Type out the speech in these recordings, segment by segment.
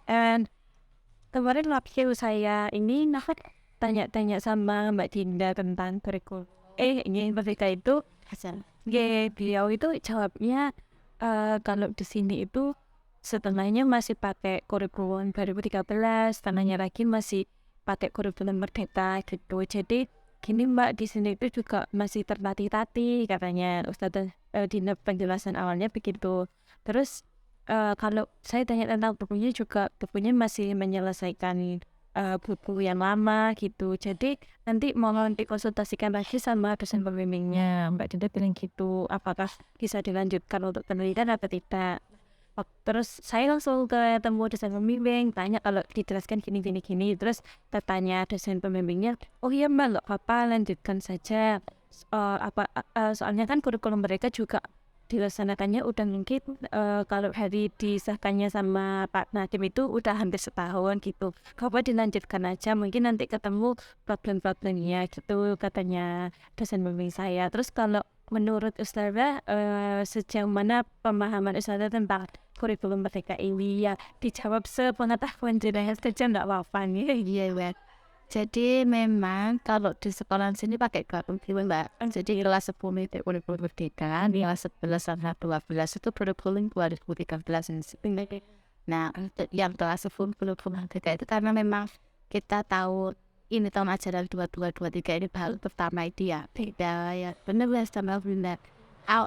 And kemarin waktu saya ini tanya-tanya sama Mbak Dinda tentang kurikulum ini Merdeka itu hasil. Beliau itu jawabnya kalau di sini itu setengahnya masih pakai kurikulum 2013, setengahnya lagi masih pakai kurikulum Merdeka gitu. Jadi gini Mbak, di sini itu juga masih tertatih-tatih katanya Ustazah Dinda, penjelasan awalnya begitu. Terus kalau saya tanya tentang bukunya juga, bukunya masih menyelesaikan buku yang lama gitu. Jadi nanti mohon dikonsultasikan lagi sama dosen pembimbingnya. Mbak Dinda bilang gitu, apakah bisa dilanjutkan untuk penelitian atau tidak. Terus saya langsung ketemu dosen pembimbing, tanya kalau dijelaskan gini gini gini. Terus tanya dosen pembimbingnya, oh iya Mbak, nggak apa-apa, lanjutkan saja. Soalnya kan kurikulum mereka juga dilaksanakannya udah mungkin kalau hari disahkannya sama Pak Nadiem itu udah hampir setahun gitu. Coba dilanjutkan aja, mungkin nanti ketemu problem-problemnya gitu katanya dosen pembimbing saya. Terus kalau menurut Ustazah sejauh mana pemahaman Ustazah tentang kurikulum Merdeka ini, ya dijawab sepengetahuan jenengan saja nggak apa-apa nih. Iya, Mbak. Jadi memang kalau di sekolah sini pakai kurikulum, Mbak. Jadi kelas 10 itu kurikulum Merdeka, kelas 11 sama 12 itu kurikulum 2013 ini. Nah, untuk yang kelas 10 kurikulum Merdeka itu karena memang kita tahu ini tahun ajaran 2223 ini baru pertama itu ya beda ya, bener ya sama bener.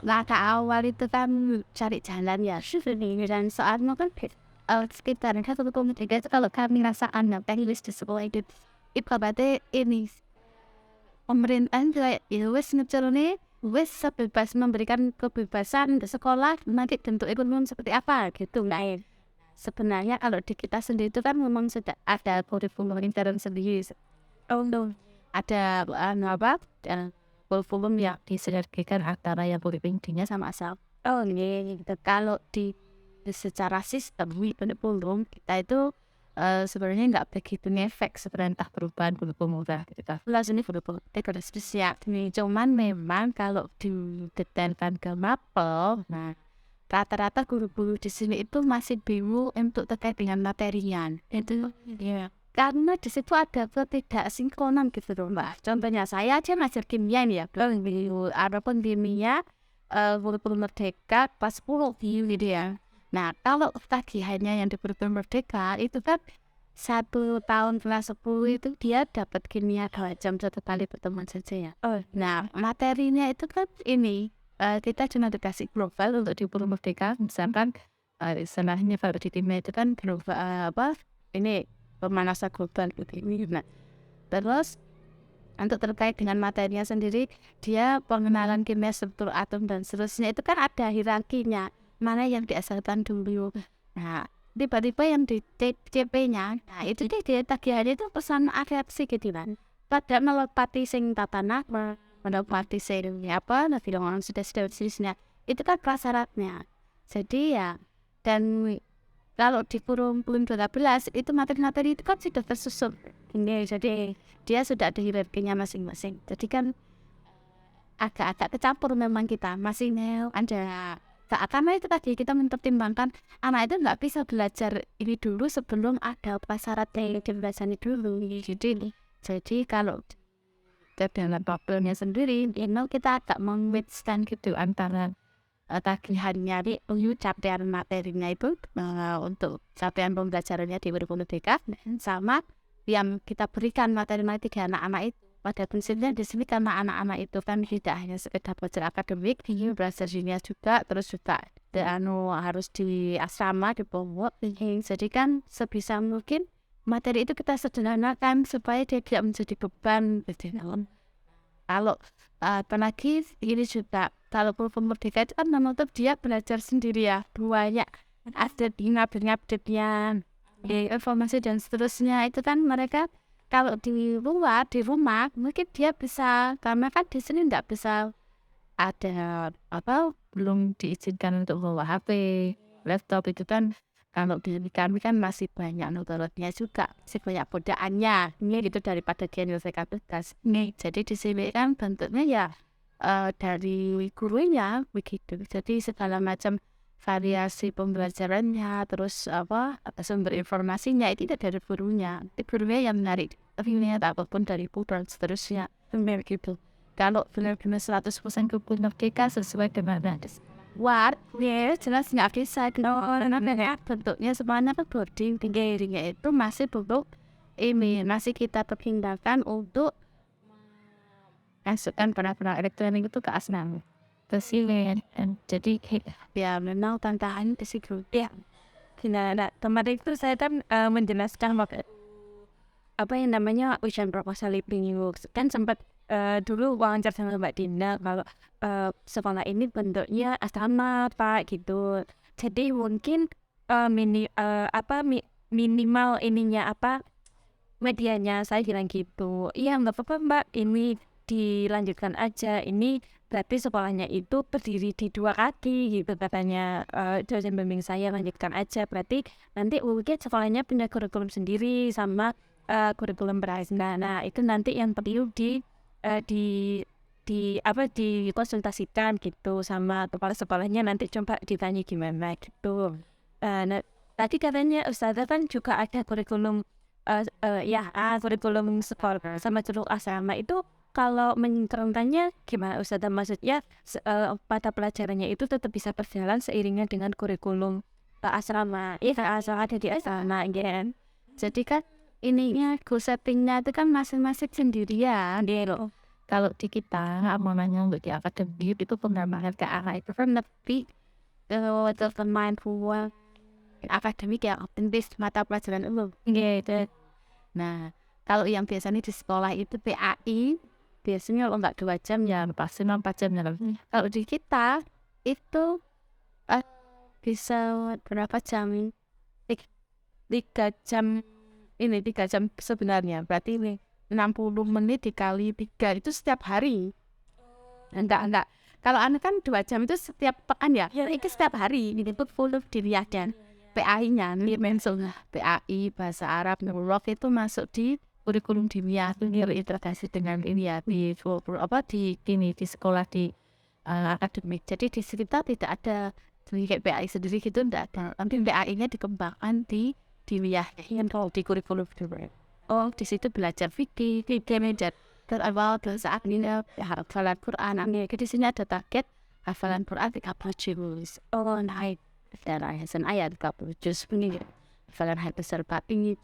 Langkah awal itu kan cari jalan ya, dan soalnya kan sekitar kan kurikulum Merdeka itu kalau kami rasakan yang teknis di sekolah itu berarti ini pemerintahan kayak ya wes ngecelone wes sebebas memberikan kebebasan ke sekolah nanti bentuk ekonomi seperti apa gitu. Nah, sebenarnya kalau di kita sendiri itu kan memang sudah ada kurikulum intern sendiri. Oh no. Ada apa kurikulum yang disinergikan antara yang kurikulumnya sama asal. Oh iya gitu. Kalau secara sistem kurikulum kita itu sebenarnya nggak begitu ngefek sebenarnya entah perubahan kurikulum udah kita kelas ini kurikulum tidak spesial nih, cuman memang kalau didetailkan ke mapel, nah rata-rata guru-guru di sini itu masih bingung untuk terkait dengan materian itu ya, karena di situ ada ketidaksinkronan gitu loh Mbak. Contohnya saya aja ngajar kimia nih ya, ada pun kimia kurikulum Merdeka pas 10 gitu ya. Nah, kalau tagihannya yang di kurikulum Merdeka itu kan 1 tahun kelas 10 itu dia dapat kimia 2 jam 1 kali pertemuan saja ya. Oh, nah materinya itu kan ini kita cuma dikasih global untuk di kurikulum Merdeka, misalkan istilahnya kalau di kimia itu kan global apa ini pemanasan global gitu ini. Nah, terus untuk terkait dengan materinya sendiri, dia pengenalan kimia struktur atom dan seterusnya itu kan ada hierarkinya, mana yang diasalkan dulu. Nah, tiba-tiba yang di CP-nya, nah itu dia tagihannya itu pesan reaksi gitu kan. Pada melopati sing tata nama, melopati sing apa, nah bilang sudah seterusnya, itu kan prasyaratnya. Jadi ya, dan kalau di kurikulum 12 itu materi-materi itu kan sudah tersusun. Ini jadi dia sudah ada hierarkinya masing-masing. Jadi kan agak-agak kecampur memang kita masih ada karena itu tadi kita mempertimbangkan anak itu nggak bisa belajar ini dulu sebelum ada prasyarat yang dipelajari dulu. Jadi kalau dalam problemnya sendiri, memang kita agak mengwithstand gitu antara tagihannya di capaian materinya itu untuk capaian pembelajarannya di kurikulum Merdeka sama yang kita berikan materi-materi ke anak-anak itu. Pada prinsipnya di sini karena anak-anak itu kan tidak hanya sekedar belajar akademik, belajar dunia juga, terus juga harus di asrama di pondok. Jadi kan sebisa mungkin materi itu kita sederhanakan supaya dia tidak menjadi beban gitu. Kalau apalagi ini juga kalau kurikulum Merdeka itu kan menuntut dia belajar sendiri ya, banyak ada ngupdate-nya informasi dan seterusnya. Itu kan mereka kalau di luar di rumah mungkin dia bisa, karena kan di sini tidak bisa ada apa belum diizinkan untuk bawa HP, laptop itu kan. Kalau di kami kan masih banyak nuturutnya juga, masih banyak godaannya ini gitu daripada dia menyelesaikan tugas. Jadi di sini kan bentuknya ya dari gurunya begitu. Jadi segala macam variasi pembelajarannya, terus sumber informasinya itu tidak dari gurunya, itu gurunya yang menarik lihat apapun dari buku dan seterusnya. Gitu. Kalau benar-benar 100% kebun merdeka sesuai dengan jelas nggak bisa karena bentuknya semuanya kan boarding tingginya itu masih bentuk ini, masih kita pertimbangkan untuk masukkan barang-barang elektronik itu ke asrama. Jadi ya memang tantangan di situ. Ya, nah, kemarin itu saya kan menjelaskan waktu apa yang namanya ujian proposal living kan sempat dulu wawancara sama Mbak Dinda kalau sekolah ini bentuknya asrama Pak gitu. Jadi mungkin minimal ininya medianya, saya bilang gitu. Iya nggak apa-apa Mbak, ini dilanjutkan aja, ini berarti sekolahnya itu berdiri di 2 kaki gitu katanya dosen bimbing saya, lanjutkan aja, berarti nanti mungkin sekolahnya punya kurikulum sendiri sama kurikulum berasal. Nah itu nanti yang perlu dikonsultasikan gitu sama kepala sekolahnya, nanti coba ditanya gimana gitu. Nah tadi katanya Ustazah kan juga ada kurikulum kurikulum sekolah sama curug asrama itu. Kalau menyingkronkannya gimana Ustazah? Maksudnya mata pelajarannya itu tetap bisa berjalan seiringnya dengan kurikulum asrama. Iya, asal ada di asrama kan. Jadi kan ininya goal settingnya itu kan masing-masing sendirian. Kalau di kita namanya untuk di akademik itu pengembangan ke arah itu kan lebih mindful akademik yang optimis mata pelajaran umum. Gitu. Nah, kalau yang biasanya di sekolah itu PAI biasanya kalau nggak 2 jam ya pasti 4 jam ya. Kalau di kita itu bisa berapa jam? 3 jam ini 3 jam sebenarnya. Berarti ini 60 menit dikali 3 itu setiap hari. Enggak. Kalau anak kan 2 jam itu setiap pekan ya. Ini setiap hari. Ini tuh full dilihatkan. PAI-nya nih PAI bahasa Arab neurolog itu masuk di kurikulum dunia itu terintegrasi dengan ini ya di sekolah di akademik. Jadi di sekitar tidak ada kayak PAI sendiri gitu, enggak ada. Nanti PAI-nya dikembangkan di dunia yang di kurikulum dunia. Oh, di situ belajar fikih, belajar terawal saat ini hafalan Quran. Di sini ada target hafalan Quran 30 juz. Oh, naik dari ayat 30 juz begini. Hafalan hadis ini.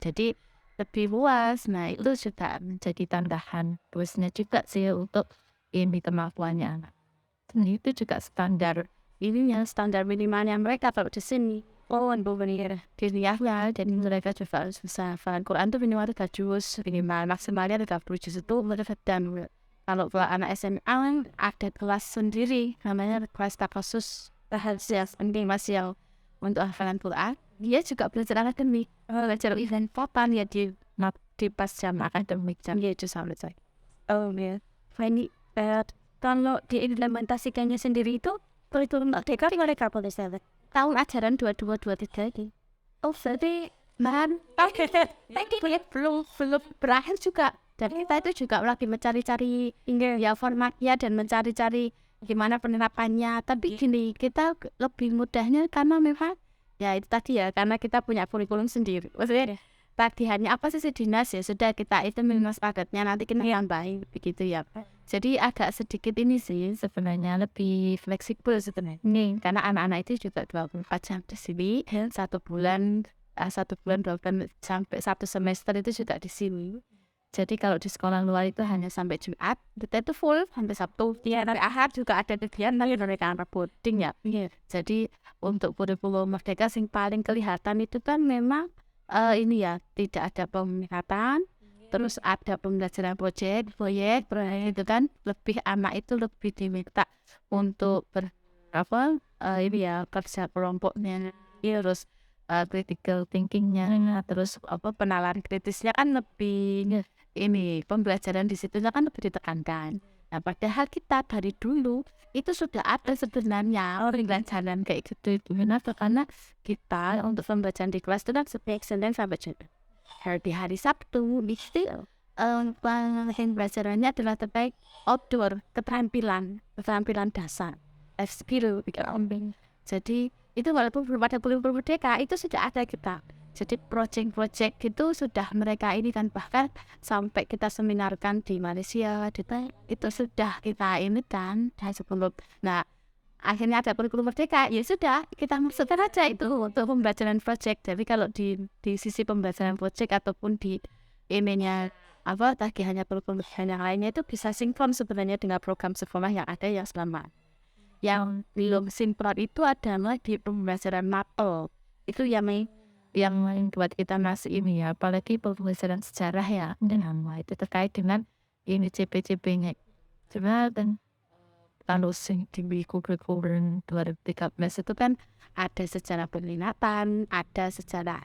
Jadi lebih luas. Nah itu juga menjadi tambahan busnya juga sih untuk ini kemampuannya anak. Dan itu juga standar standar minimalnya mereka kalau di sini. Dilihatlah, jadi mereka juga harus bisa hafalan Quran tuh minimal 3 juz, minimal maksimalnya 30 juz itu mereka. Dan kalau anak SMA ada kelas sendiri namanya kelas takhasus rahasia penting masih untuk hafalan Quran. Dia juga belajar akademik, belajar event potan ya di pas jam akademik jam itu sampai saya. Oh ya, ini kalau diimplementasikannya sendiri itu kurikulum merdeka mereka boleh saya tahun ajaran 22-23 ini. Oh berarti belum berakhir juga. Dan kita itu juga lagi mencari-cari ya formatnya dan mencari-cari gimana penerapannya. Tapi gini, kita lebih mudahnya karena memang ya itu tadi ya, karena kita punya kurikulum sendiri. Maksudnya tagihannya apa sih dinas ya sudah kita itu minus padatnya nanti kita tambahin begitu ya. Jadi agak sedikit ini sih sebenarnya lebih fleksibel sebenarnya. Karena anak-anak itu juga 24 jam di sini, 1 bulan 2 bulan sampai 1 semester itu juga di sini. Jadi kalau di sekolah luar itu hanya sampai Jumat, kita itu full sampai Sabtu. Ya, sampai Ahad juga ada kegiatan dari mereka boarding ya. Jadi untuk kurikulum merdeka yang paling kelihatan itu kan memang ini ya tidak ada peminatan, terus ada pembelajaran proyek itu kan lebih anak itu lebih diminta untuk ini ya kerja kelompoknya, terus critical thinkingnya, terus penalaran kritisnya kan lebih ini pembelajaran di situ kan lebih ditekankan. Nah padahal kita dari dulu itu sudah ada sebenarnya pembelajaran kayak gitu itu. Kenapa? Karena kita untuk pembelajaran di kelas itu kan setiap Senin sampai Jumat. Di hari Sabtu itu pembelajarannya adalah terkait outdoor, keterampilan dasar. biru jadi itu walaupun belum ada kurikulum merdeka itu sudah ada kita. Jadi project-project itu sudah mereka ini kan, bahkan sampai kita seminarkan di Malaysia itu sudah kita ini kan dari sebelum. Nah akhirnya ada kurikulum merdeka, ya sudah kita masukkan aja itu untuk pembelajaran project. Jadi kalau di sisi pembelajaran project ataupun di emailnya tagihannya kurikulum yang lainnya itu bisa sinkron sebenarnya dengan program sekolah yang ada yang selama. Yang belum sinkron itu adalah di pembelajaran mapel itu yang buat kita masih ini ya, apalagi pembelajaran sejarah ya, dan itu terkait dengan ini CP-CP-nya. Cuma dan kalau di kurikulum 2013 itu kan ada sejarah peminatan, ada sejarah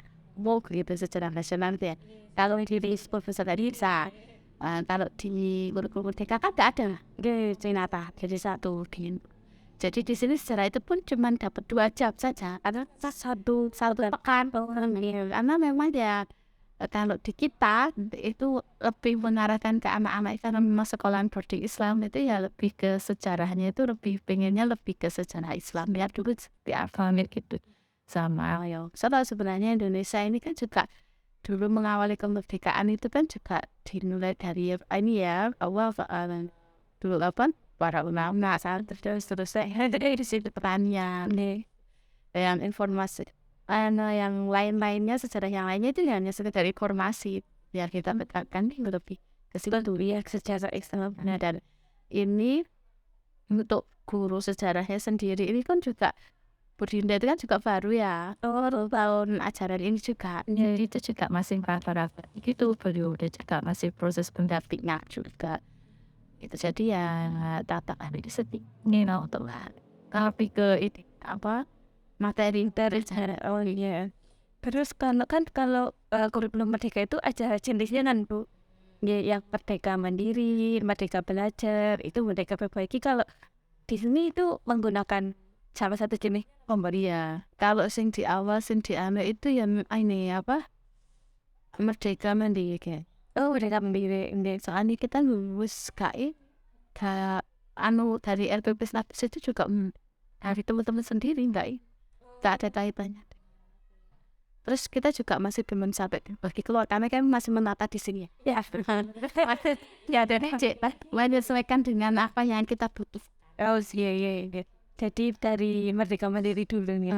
gitu, sejarah nasional ya. Kalau di Profesor tadi bisa, kalau di kurikulum merdeka kan nggak ada Trinata, jadi satu di. Jadi di sini sejarah itu pun cuma dapat 2 jam saja, karena satu pekan. Karena memang ya kalau di kita itu lebih mengarahkan ke anak-anak karena memang sekolah boarding Islam itu ya lebih ke sejarahnya itu pengennya lebih ke sejarah Islam ya dulu seperti apa gitu sama ya. Soalnya sebenarnya Indonesia ini kan juga dulu mengawali kemerdekaan itu kan juga dimulai dari ini ya awal dulu para ulama saat terus dari situ pertanian dan informasi yang lain-lainnya sejarah yang lainnya itu hanya sekedar informasi biar kita tekankan lebih ke situ ya sejarah Islam. Dan ini untuk guru sejarahnya sendiri ini kan juga Budinda itu kan juga baru ya tahun ajaran ini juga itu juga masih rata-rata gitu, beliau udah juga masih proses pendampingan juga itu. Jadi ya tata ini sedih untuk tapi ke ini materi iya. Terus kalau kurikulum merdeka itu ada jenisnya kan Bu, ya, yang merdeka mandiri, merdeka belajar, itu merdeka perbaiki. Kalau di sini itu menggunakan salah satu jenis ya. Kalau sing di awal sing di itu ya ini merdeka mandiri kayak. Merdeka mandiri. Soalnya kita lulus dari LPP Snapis itu juga dari teman-teman sendiri nggak ada kaitannya. Terus kita juga masih belum sampai bagi keluar karena kan masih menata di sini ya. Ya dan menyesuaikan dengan apa yang kita butuh. Iya. Jadi dari merdeka mandiri dulu nih.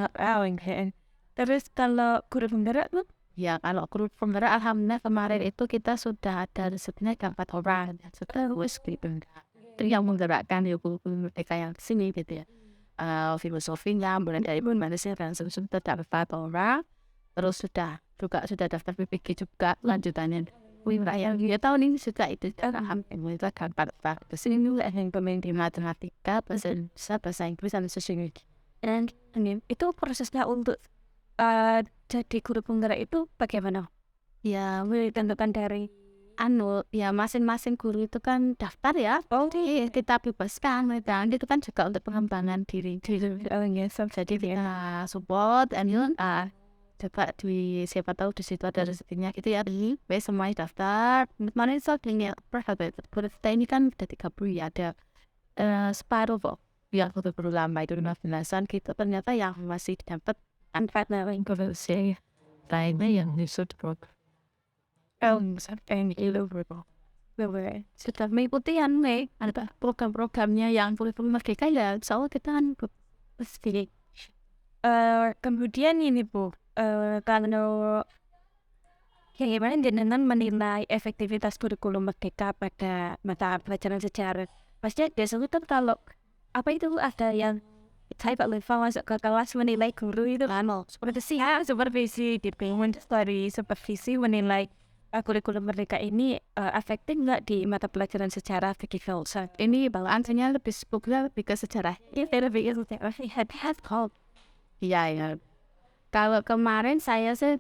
Terus kalau guru penggerak tuh? Ya kalau guru penggerak alhamdulillah kemarin itu kita sudah ada sebenarnya 4 orang yang sudah lulus di penggerak. Itu yang menggerakkan ya guru merdeka yang sini gitu ya. Filosofinya mulai dari Malaysia dan sudah dapat 4 orang. Terus sudah daftar PPG juga lanjutannya. Ya tahun ini juga itu alhamdulillah dapat kesini juga yang pemimpin matematika, bahasa Inggris dan sosiologi. Dan itu prosesnya untuk jadi guru penggerak itu bagaimana? Ya ditentukan dari ya masing-masing guru itu kan daftar ya. Kita bebaskan dan itu kan juga untuk pengembangan diri. Jadi kita support and coba siapa tahu di situ ada rezekinya gitu ya. Semuanya daftar. Kemarin soalnya kita ini kan udah 30 ya, ada separuh kok yang udah lama itu 15-an gitu, ternyata yang masih dapat yang berusia lainnya yang disuruh sudah mengikuti ada program-programnya yang kurikulum merdeka ya, soalnya kita kan kemudian ini Bu, kalau bagaimana jenengan menilai efektivitas kurikulum merdeka pada mata pelajaran sejarah? Pastinya biasanya kan kalau ada yang saya Pak Leva masuk ke kelas menilai guru itu kan supervisi dari supervisi menilai kurikulum merdeka ini efektif nggak di mata pelajaran sejarah bagi filsafat? Ini balannya lebih ke sejarah. Lebih ke sejarah. Iya. Kalau kemarin saya sih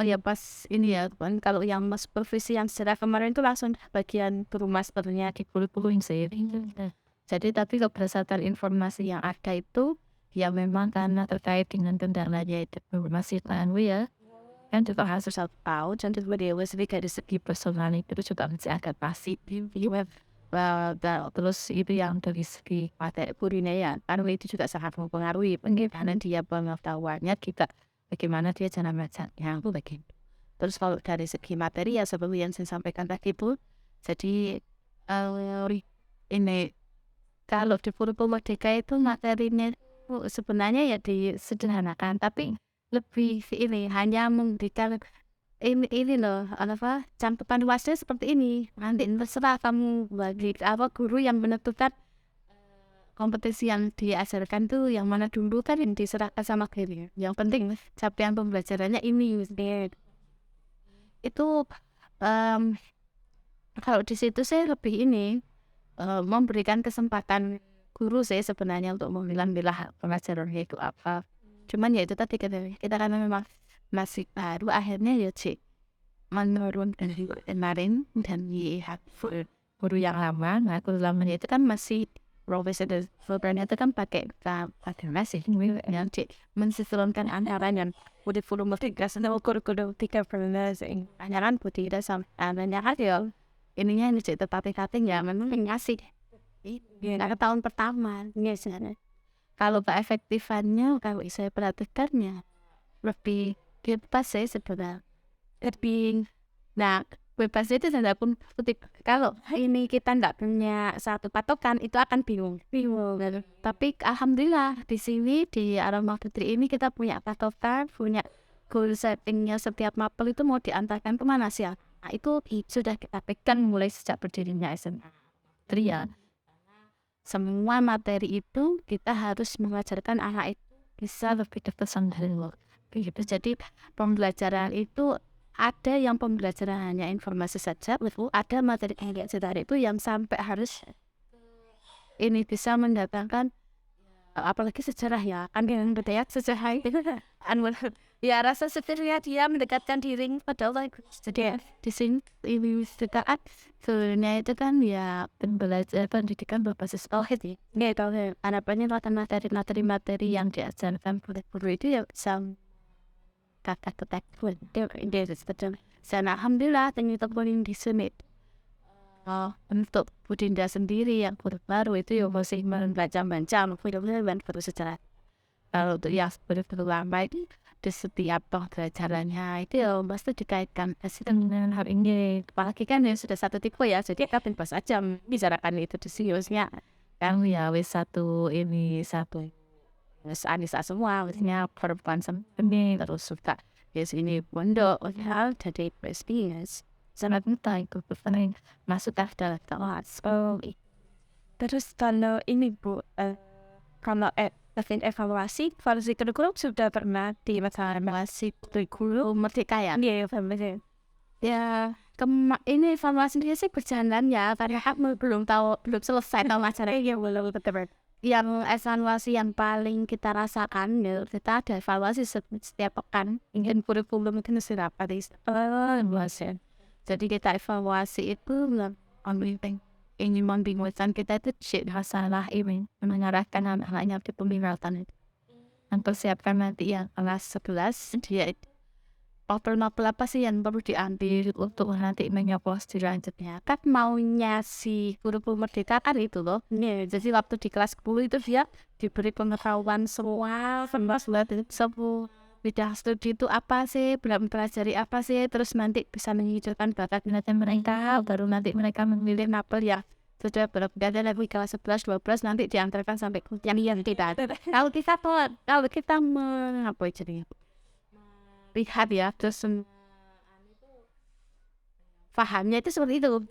ya pas ini ya kan, kalau yang supervisi yang sejarah kemarin itu langsung bagian guru masternya di kurikulum sih. Jadi tapi berdasarkan informasi yang ada itu ya memang karena terkait dengan kendalanya itu masih ya kan juga harus tahu dan juga dia lebih dari segi personal itu juga masih agak pasif di web Terus itu yang dari segi materi ya, kan itu juga sangat mempengaruhi bagaimana dia pengetahuannya juga, bagaimana dia cara bacanya itu begitu. Terus kalau dari segi materi ya seperti yang saya sampaikan tadi itu, jadi ini kalau di kurikulum merdeka itu materinya itu sebenarnya ya disederhanakan, tapi lebih ini hanya memberikan ini loh, apa, cakupan luasnya seperti ini. Nanti terserah kamu bagi guru yang menentukan kompetisi yang diajarkan tuh yang mana dulu kan yang diserahkan sama guru. Yang penting capaian pembelajarannya ini. Itu kalau di situ saya lebih ini memberikan kesempatan guru saya sebenarnya untuk memilah-milah pelajarannya itu apa. Cuman ya itu tadi kita karena memang masih baru, akhirnya ya menurun dari kemarin dan lihat guru yang lama. Nah guru lamanya itu kan masih profesor dan programnya itu kan pakai masih yang mensinkronkan antara yang kurikulum merdeka sama kurikulum 13 anyaran putih dan sama ananya hasil ininya ini cerita tapi ya memang ngasih nggak ke tahun pertama biasanya. Kalau keefektifannya kalau saya perhatikannya lebih bebas saya sebenarnya lebih. Nah bebas itu tanda kutip, kalau ini kita nggak punya satu patokan itu akan bingung. Tapi alhamdulillah di sini di Aroma Putri ini kita punya patokan, punya goal settingnya setiap mapel itu mau diantarkan kemana sih ya. Nah itu sudah kita pegang mulai sejak berdirinya SMA Putri ya. Semua materi itu kita harus mengajarkan anak itu bisa lebih dekat dari lo. Begitu. Jadi pembelajaran itu ada yang pembelajaran hanya informasi saja, ada materi kayak itu yang sampai harus ini bisa mendatangkan apalagi sejarah ya, kan yang beda ya sejarah itu ya rasa sebenarnya dia mendekatkan diri pada Allah. Jadi di sini ini dekat sebenarnya itu kan ya pembelajaran pendidikan berbasis tauhid ya. Ya tauhid. Harapannya materi yang diajarkan oleh guru itu ya bisa kata-kata dia sedang. Sana alhamdulillah ternyata di sini. Untuk Budinda sendiri yang baru itu ya masih membaca filmnya dan baru sejarah. Kalau untuk yang baru lama itu di setiap pembelajarannya itu ya pasti dikaitkan dengan hal ini. Apalagi kan ya sudah satu tipe ya, jadi kita bebas aja bicarakan itu di seriusnya. Kan ya wis satu Anissa semua, maksudnya perempuan sendiri terus suka ya sini pondok jadi experience sangat mudah itu sering masuk dalam kelas. Terus kalau ini Bu, kalau evaluasi kurikulum sudah pernah di masa Evaluasi kurikulum merdeka ya. Iya, benar. Ya ini evaluasi dia sih berjalan ya, karena aku belum selesai tahu acaranya belum betul. Yang evaluasi yang paling kita rasakan ya kita ada evaluasi setiap pekan ingin kurikulum itu sudah apa evaluasi. Jadi kita evaluasi itu ingin membingungkan kita itu masalah ini mengarahkan anak-anaknya di pembinaan itu dan persiapkan nanti yang kelas 11 dia mapel apa sih yang perlu diambil untuk nanti menyoplos di selanjutnya. Kan maunya si kurikulum merdeka kan itu loh. Jadi waktu di kelas 10 itu dia diberi pengetahuan semua bidang studi itu apa sih, pelajari apa sih, terus nanti bisa menghijaukan bakat minatnya mereka, baru nanti mereka memilih mapel yang sudah berbeda lagi kelas 11, 12 nanti diantarkan sampai yang tidak. Kalau kita lihat ya terus pahamnya itu seperti itu,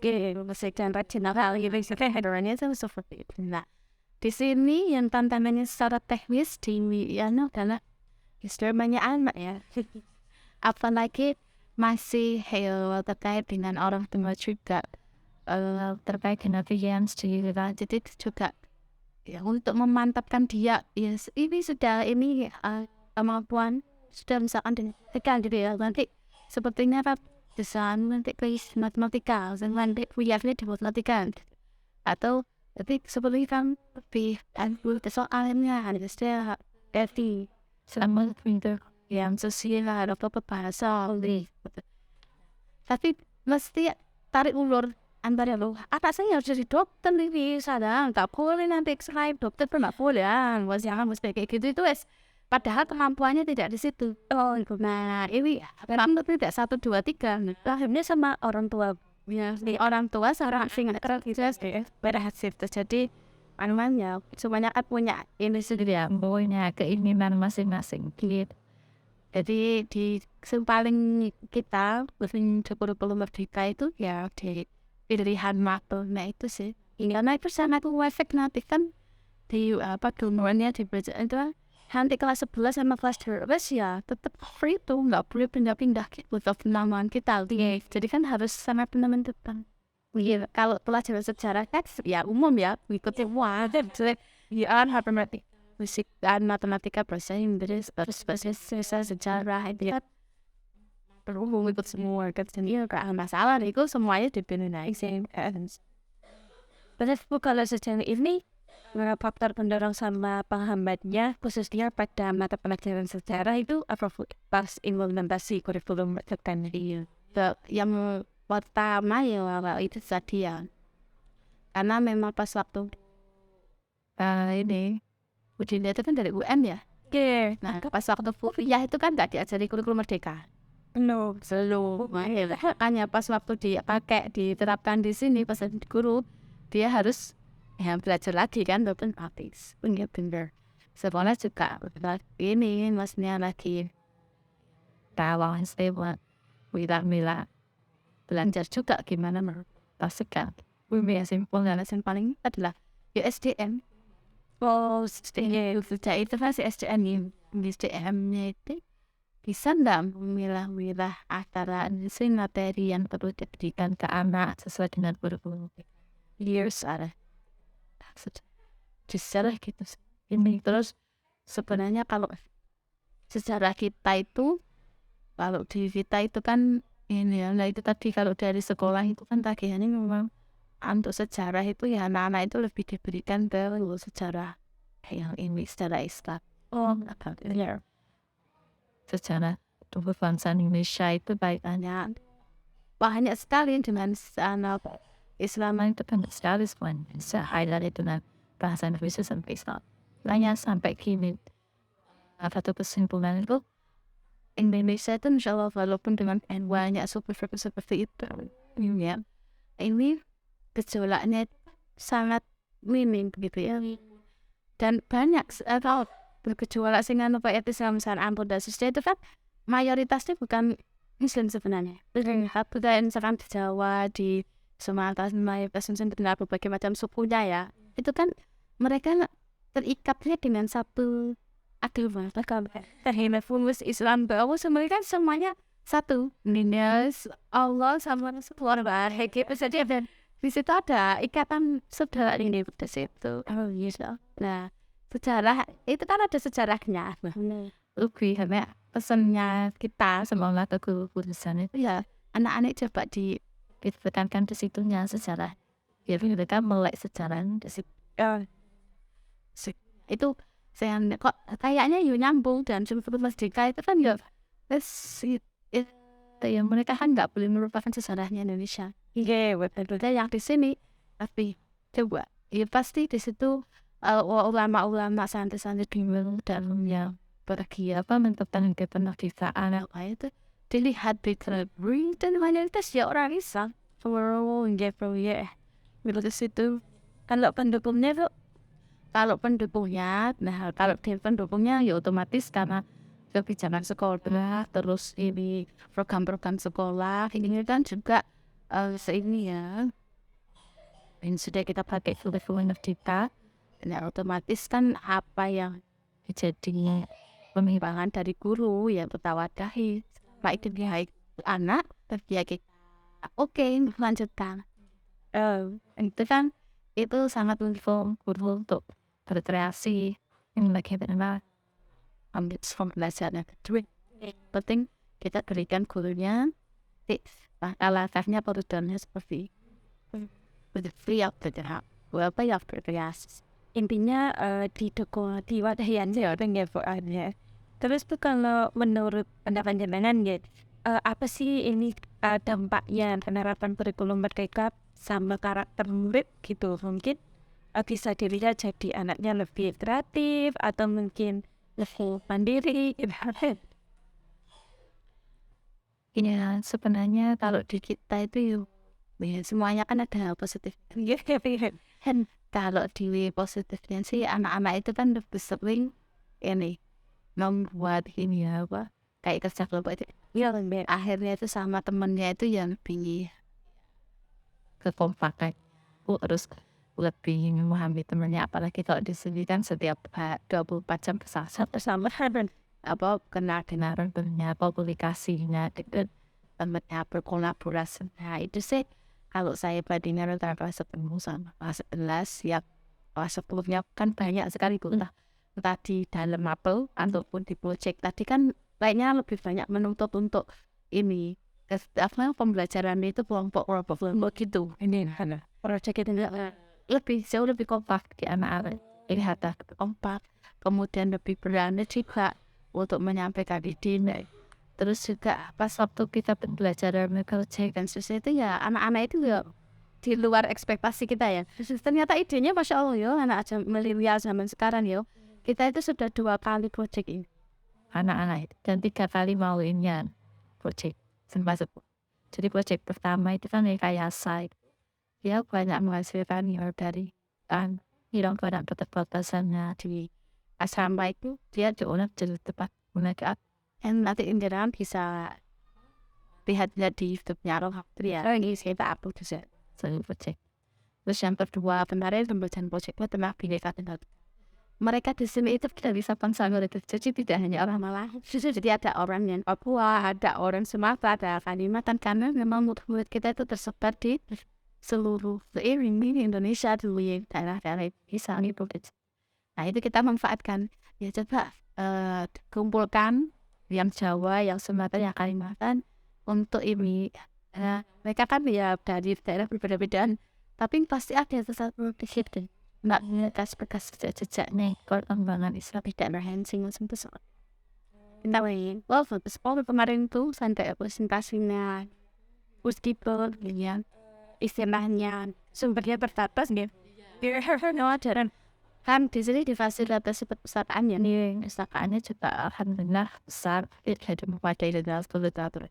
dan general gitu hederannya itu seperti itu. Nah di sini yang tantangannya secara teknis di adalah historinya anak ya. Apalagi masih terkait dengan orang tua juga, terkait dengan pilihan sendiri, jadi juga ya untuk memantapkan dia ya ini sudah kemampuan sudah misalkan dengan gitu ya, nanti sepertinya apa desain nanti kelas matematika nanti kuliahnya di matematika atau tapi seperti kan lebih soalnya ada dari selama pinter yang sosial atau bahasa tapi mesti tarik ulur antara lo anak saya harus jadi dokter ini sadar nggak boleh nanti selain dokter tuh nggak boleh jangan mesti kayak gitu itu padahal kemampuannya tidak di situ. Nah ini memang tidak 1, 2, 3 akhirnya sama orang tua ya orang tua seorang singa kerja berhasil jadi namanya semuanya kan punya ini sendiri ya punya keinginan masing-masing gitu. Jadi di paling kita berpikir sebelum merdeka itu ya di pilihan waktunya itu sih. Karena itu sangat efek nanti kan di duluannya di belajar itu nanti kelas 11 sama kelas 12 ya tetap free tuh nggak boleh pindah-pindah gitu penambahan kita. Jadi kan harus sama menentukan. Kalau pelajaran sejarah kan ya umum ya mengikuti jadi ya harus berarti fisik dan matematika bahasa Inggris terus bahasa sejarah itu kan perlu mengikut semua kan jadi nggak masalah itu semuanya dipilih sih. Terus kalau sejarah ini faktor pendorong sama penghambatnya khususnya pada mata pelajaran sejarah itu apa pas implementasi kurikulum tekan yang pertama ya itu tadi ya karena memang pas waktu ini ujian itu kan dari UN ya. Nah pas waktu kuliah itu kan nggak diajari kurikulum merdeka. Selalu makanya pas waktu dipakai diterapkan di sini pas guru dia harus ya belajar lagi kan otomatis bener sekolah juga ini maksudnya lagi tawang stable mila belajar juga gimana merepresentasikan yang simpel dan yang paling adalah ya SDM. Itu masih SDM-nya itu bisa nggak memilah-milah antara materi yang perlu diberikan ke anak sesuai dengan kurikulum years ada sejarah gitu ini terus sebenarnya kalau sejarah kita itu kalau di kita itu kan ini ya nah itu tadi kalau dari sekolah itu kan tagihannya memang untuk sejarah itu ya anak-anak itu lebih diberikan ke sejarah yang ini sejarah Islam sejarah tubuh bangsa Indonesia itu banyak sekali dengan anak Islam itu banyak sekali semuanya highlight dengan bahasa Indonesia sampai Islam banyak sampai kini satu kesimpulan itu Indonesia itu insya Allah walaupun dengan banyak seperti itu ya ini gejolaknya sangat minim gitu ya dan banyak kalau bergejolak sehingga apa Islam misalnya ampun dan sesuatu itu kan mayoritasnya bukan Muslim sebenarnya budaya misalkan di Jawa di Sumatera mayoritas Muslim dengan berbagai macam sukunya ya itu kan mereka terikatnya dengan satu agama terhina fumus Islam bahwa mereka kan semuanya satu Nindas Allah sama Rasulullah gitu saja dan di situ ada ikatan saudara ini di situ. Nah sejarah itu kan ada sejarahnya lebih karena pesannya kita semoga kekudusan itu ya anak-anak coba ditekankan di situnya sejarah biar mereka melek sejarah di situ itu saya kok kayaknya nyambung dan sebelum merdeka itu kan ya ya mereka kan nggak boleh merupakan sejarahnya Indonesia betul yang di sini tapi coba ya pasti di situ ulama-ulama santri-santri bingung dan yang pergi mempertahankan kemerdekaan apa itu dilihat di televisi dan mayoritas ya orang Islam menurut situ kalau pendukungnya ya otomatis karena kebijakan sekolah terus ini program-program sekolah ini kan juga ini ya yang sudah kita pakai kurikulum kita dan otomatis kan apa yang jadi pemimpangan dari guru ya bertawadahi baik itu anak terjadi oke lanjutkan itu kan itu sangat mendukung guru untuk berkreasi yang bagaimana ambil pembelajaran kedua penting kita berikan gurunya langkah-langkahnya prosedurnya seperti bersiap bergerak apa yang berkreasi intinya didukung diwadahi aja orang ya pokoknya. Terus tuh kalau menurut pendapat jenengan ya apa sih ini dampaknya penerapan kurikulum merdeka sama karakter murid gitu. Mungkin bisa dilihat jadi anaknya lebih kreatif atau mungkin lebih mandiri gitu. Iya, sebenarnya kalau di kita itu ya semuanya kan ada positif. Kan kalau di positifnya sih anak-anak itu kan lebih sering ini membuat ini ya apa kayak kerja kelompok itu. Iya, Akhirnya itu sama temennya itu yang lebih kekompakan. Terus lebih memahami temennya, apalagi kalau di sini kan setiap 24 jam kesasar sama apa kena dengaran temennya komunikasinya dengan temennya berkolaborasi. Nah itu sih kalau saya bandingkan antara kelas 10 sama kelas 11 ya kelas 10-nya kan banyak sekali bu, entah di dalam mapel ataupun di project tadi kan kayaknya lebih banyak menuntut untuk ini apa pembelajaran itu kelompok gitu. ini ada Project itu lebih jauh lebih kompak di anak-anak kelihatan lebih kompak, kemudian lebih berani juga untuk menyampaikan ide. Terus juga pas waktu kita belajar project dan sebagainya itu ya anak-anak itu ya di luar ekspektasi kita ya. Ternyata idenya masya Allah yo anak aja milenial zaman sekarang yo. Kita itu sudah 2 kali project ini anak-anak itu dan 3 kali mau inian project sempat. Jadi project pertama itu kan rekayasa. Dia banyak menghasilkan ya dari hilang banyak keterbatasannya di asrama itu dia jauh jadi tepat gunakan dan nanti intinya bisa lihatnya di YouTube-nya Alhamdulillah ini saya upload juga selalu project. Terus yang kedua kemarin pembelajaran projectnya tentang Bhinneka Tunggal Ika. Mereka di sini itu kita bisa pansang itu jadi tidak hanya orang Malang, jadi ada orang yang Papua, ada orang Sumatera, ada Kalimantan karena memang murid kita itu tersebar di seluruh ini Indonesia dulu ya daerah-daerah bisa gitu. Nah itu kita manfaatkan ya coba kumpulkan yang Jawa, yang Sumatera, yang Kalimantan untuk ini. Mereka kan ya dari daerah berbeda-beda, tapi pasti ada sesuatu di situ. Nggak bekas jejak-jejaknya perkembangan Islam tidak berhenti langsung besar. Kita main, kemarin tuh sampai presentasinya meskipun ya istilahnya sumbernya terbatas gitu. Ajaran kan di sini difasilitasi perpustakaannya nih, pustakaannya juga alhamdulillah besar, ada memadai dan literatur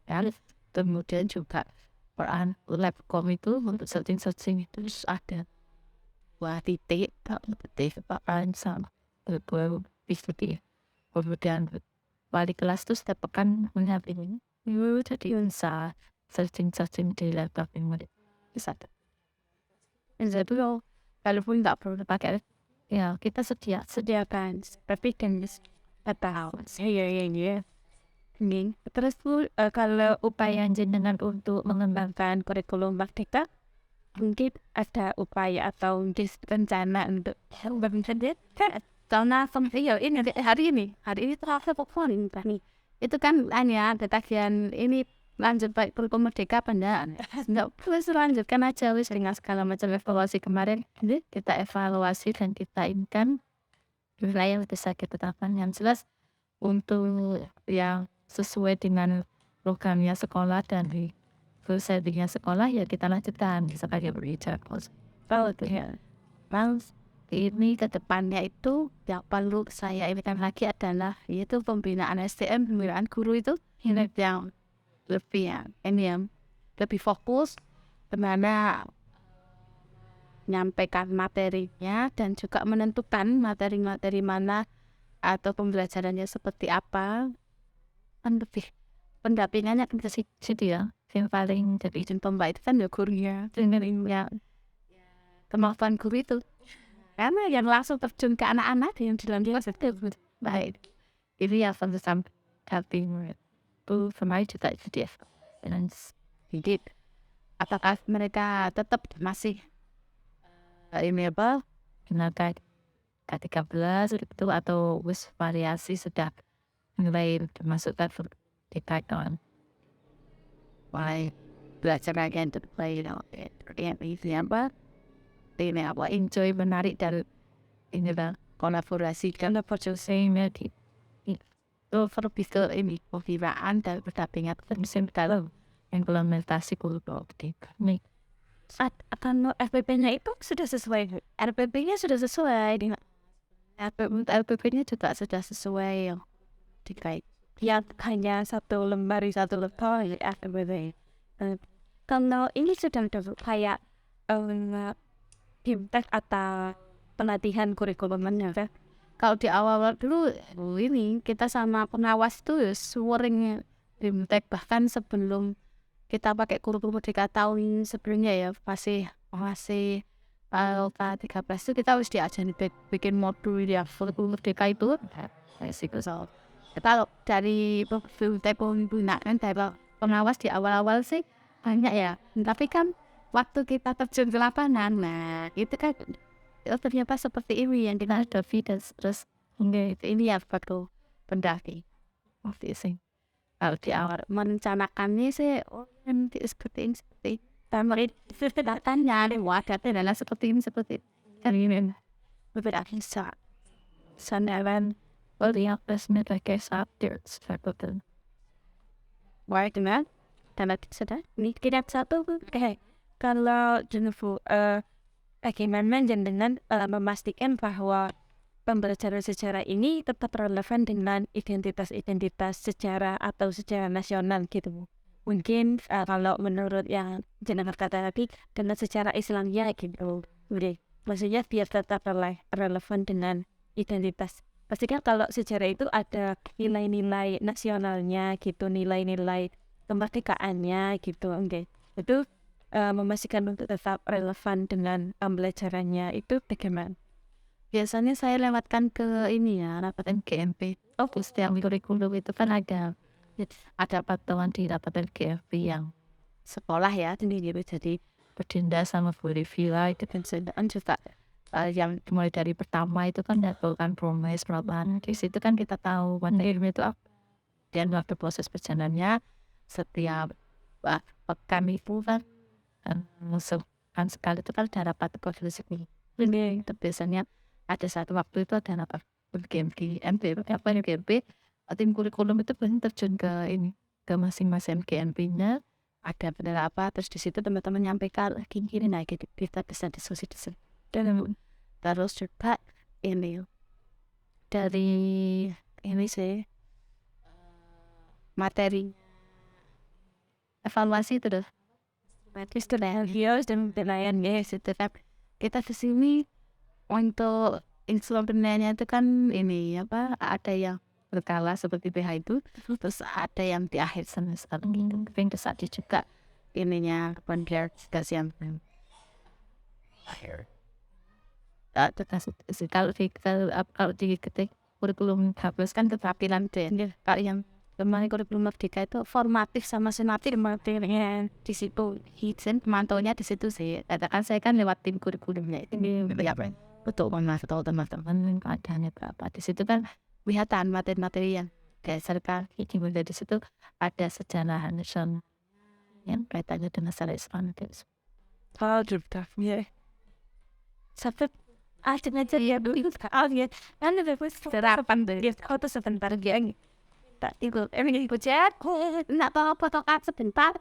kemudian juga peran labcom itu untuk searching itu ada 2 titik peran sama beberapa titik kemudian wali kelas tuh setiap pekan mendampingi jadi bisa searching di laptop ini bisa. Jadi walaupun nggak perlu pakai ya kita sediakan tapi dan tahu iya. Terus tuh kalau upaya jenengan untuk mengembangkan kurikulum Merdeka, mungkin ada upaya atau mungkin rencana untuk membangun karena ini hari ini terasa populer nih itu kan hanya ketagihan ini lanjut baik kurikulum Merdeka pendaan nggak terus lanjutkan aja wis dengan segala macam evaluasi kemarin kita evaluasi dan kita inkan wilayah bisa kita tetapkan yang jelas untuk yang sesuai dengan programnya sekolah dan di settingnya sekolah ya kita lanjutkan sebagai berbicara ya. Ini ke depannya itu yang perlu saya ingatkan lagi adalah yaitu pembinaan SDM, pembinaan guru itu yang lebih yang lebih fokus bagaimana menyampaikan materinya dan juga menentukan materi-materi mana atau pembelajarannya seperti apa kan lebih pendampingannya kan ke situ ya yang paling jadi izin pembaik itu kan ya gurunya dengan ya kemampuan guru itu karena yang langsung terjun ke anak-anak yang di dalam kelas itu baik ini yang sampai itu kemarin juga jadi dan sedikit apakah mereka tetap masih ini apa gunakan K13 itu atau wis variasi sudah mulai dimasukkan di Python mulai belajar lagi untuk play yang ini apa ini apa enjoy menarik dan ini bang kolaborasi karena percosenya di itu lebih ke ini pembinaan dan pendampingan mesin dalam implementasi kurikulum ini Kalau FPP-nya itu sudah sesuai. RPP-nya sudah sesuai dengan LPP-nya juga sudah sesuai yang dikait. Yang hanya satu lembar ya FPP. Kalau ini sudah kayak bimtek atau pelatihan kurikulumnya kan? Kalau di awal-awal dulu ini kita sama pengawas tuh ya sering bimtek, bahkan sebelum kita pakai kurikulum Merdeka tahun sebelumnya ya masih K13 itu kita harus diajarin bikin modul yang kurikulum Merdeka itu so, kalau dari bimtek penggunaan dari pengawas di awal-awal sih banyak ya, tapi kan waktu kita terjun ke lapangan, nah itu kan ternyata seperti ini yang kita hadapi, dan terus ini ya waktu pendaki waktu itu. Kalau di awal merencanakannya sih nanti seperti ini tapi datanya ada wadatnya adalah seperti ini ini berbeda sandaran lihat resmi pakai updates seperti Dengan dan sudah ini kita satu kalau Jennifer bagaimana dengan memastikan bahwa pembelajaran sejarah ini tetap relevan dengan identitas-identitas sejarah atau sejarah nasional gitu. Mungkin kalau menurut yang jenengan kata tadi dengan sejarah Islamnya gitu. Jadi maksudnya biar tetap relevan dengan identitas. Pastikan kalau sejarah itu ada nilai-nilai nasionalnya gitu, nilai-nilai kemerdekaannya gitu. Itu memastikan untuk tetap relevan dengan pembelajarannya itu bagaimana? biasanya saya lewatkan ke ini ya, rapat MGMP. Setiap kurikulum itu kan ada pantauan di rapat MGMP yang sekolah ya sendiri, jadi Berdinda sama Bu Revila itu kan juga yang mulai dari pertama itu kan melakukan promes perubahan. Di situ kan kita tahu mana ilmu itu apa, dan waktu proses perjalanannya setiap pekan itu kan kan sekali itu kan ada rapat koordinasi ini. Biasanya ada satu waktu itu ada rapat MGMP, tim kurikulum itu benar terjun ke ini, ke masing-masing MGMP-nya ada benar apa, terus di situ teman-teman nyampaikan gini nah kita bisa diskusi dan terus juga ini dari ini sih materi evaluasi itu dah dan penilaian ya, setiap kita di sini untuk instrumen penilaiannya itu kan ini apa, ada yang berkala seperti PH itu, terus ada yang di akhir semester mungkin saat juga ininya penilaian yang akhir. Kalau di ketik kurikulum 13 kan keterampilan deh. Kalau yang kemarin kurikulum Merdeka itu formatif sama sinatif materinya di situ, hidden pemantaunya di situ sih. Katakan saya kan lewat tim kurikulumnya itu betul teman-teman keadaannya berapa di situ kan kelihatan materi-materi yang dasarkan dimulai di situ ada sejarah nasional yang kaitannya dengan sejarah Islam. Ya. Sampai aja ya dulu ya. Kan udah serapan deh. Kau tuh sebentar lagi. Tak tidur. Ini ikut chat. Nak tahu foto sebentar.